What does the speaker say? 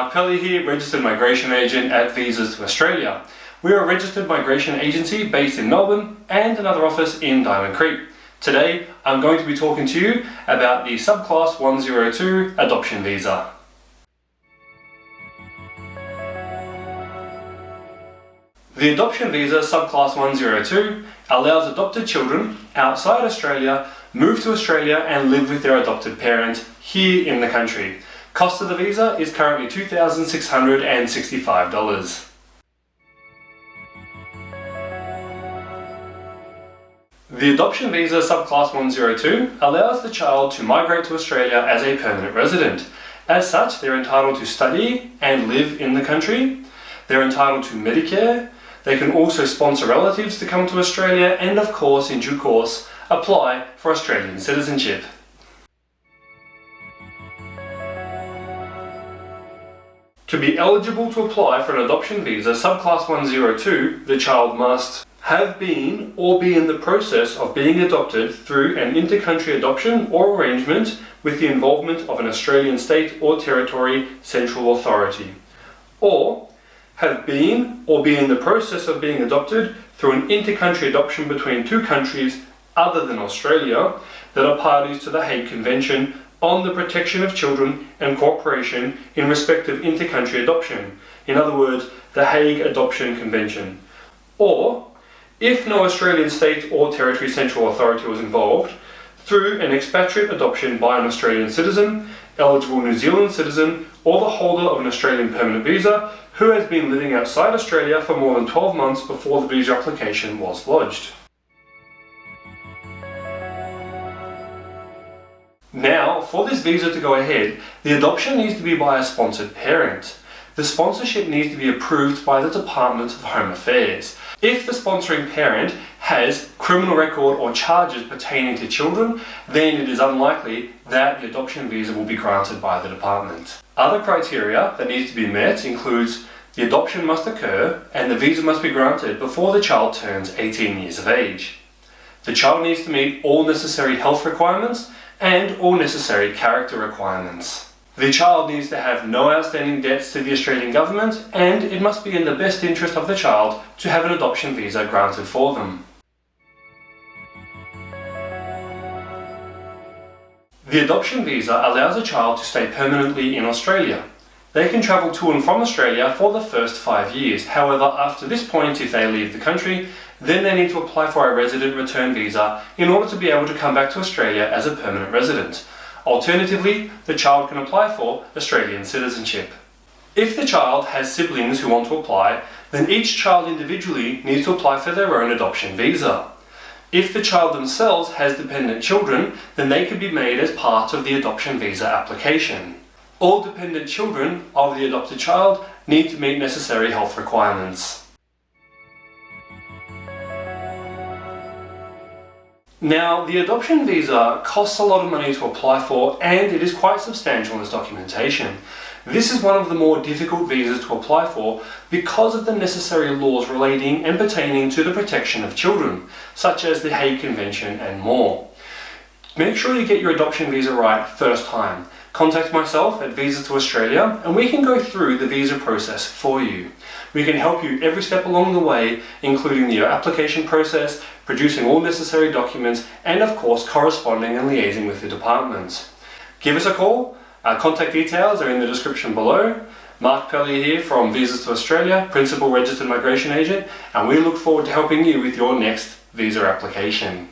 Mark Pelley here, Registered Migration Agent at Visas to Australia. We are a registered migration agency based in Melbourne and another office in Diamond Creek. Today I'm going to be talking to you about the Subclass 102 Adoption Visa. The Adoption Visa Subclass 102 allows adopted children outside Australia move to Australia and live with their adopted parent here in the country. Cost of the visa is currently $2,665. The Adoption Visa Subclass 102 allows the child to migrate to Australia as a permanent resident. As such, they're entitled to study and live in the country. They're entitled to Medicare. They can also sponsor relatives to come to Australia and, of course, in due course, apply for Australian citizenship. To be eligible to apply for an adoption visa Subclass 102, the child must have been or be in the process of being adopted through an inter-country adoption or arrangement with the involvement of an Australian state or territory central authority, or have been or be in the process of being adopted through an inter-country adoption between two countries other than Australia that are parties to the Hague Convention on the Protection of Children and Cooperation in respect of inter-country adoption, in other words, the Hague Adoption Convention. Or, if no Australian state or territory central authority was involved, through an expatriate adoption by an Australian citizen, eligible New Zealand citizen, or the holder of an Australian permanent visa who has been living outside Australia for more than 12 months before the visa application was lodged. Now, for this visa to go ahead, the adoption needs to be by a sponsored parent. The sponsorship needs to be approved by the Department of Home Affairs. If the sponsoring parent has criminal record or charges pertaining to children, then it is unlikely that the adoption visa will be granted by the department. Other criteria that needs to be met includes the adoption must occur and the visa must be granted before the child turns 18 years of age. The child needs to meet all necessary health requirements and all necessary character requirements. The child needs to have no outstanding debts to the Australian government, and it must be in the best interest of the child to have an adoption visa granted for them. The adoption visa allows a child to stay permanently in Australia. They can travel to and from Australia for the first 5 years. However, after this point, if they leave the country, then they need to apply for a resident return visa in order to be able to come back to Australia as a permanent resident. Alternatively, the child can apply for Australian citizenship. If the child has siblings who want to apply, then each child individually needs to apply for their own adoption visa. If the child themselves has dependent children, then they can be made as part of the adoption visa application. All dependent children of the adopted child need to meet necessary health requirements. Now, the adoption visa costs a lot of money to apply for, and it is quite substantial in its documentation. This is one of the more difficult visas to apply for because of the necessary laws relating and pertaining to the protection of children, such as the Hague Convention and more. Make sure you get your adoption visa right first time. Contact myself at Visas to Australia and we can go through the visa process for you. We can help you every step along the way, including the application process, producing all necessary documents, and of course corresponding and liaising with the departments. Give us a call. Our contact details are in the description below. Mark Pelley here from Visas to Australia, Principal Registered Migration Agent, and we look forward to helping you with your next visa application.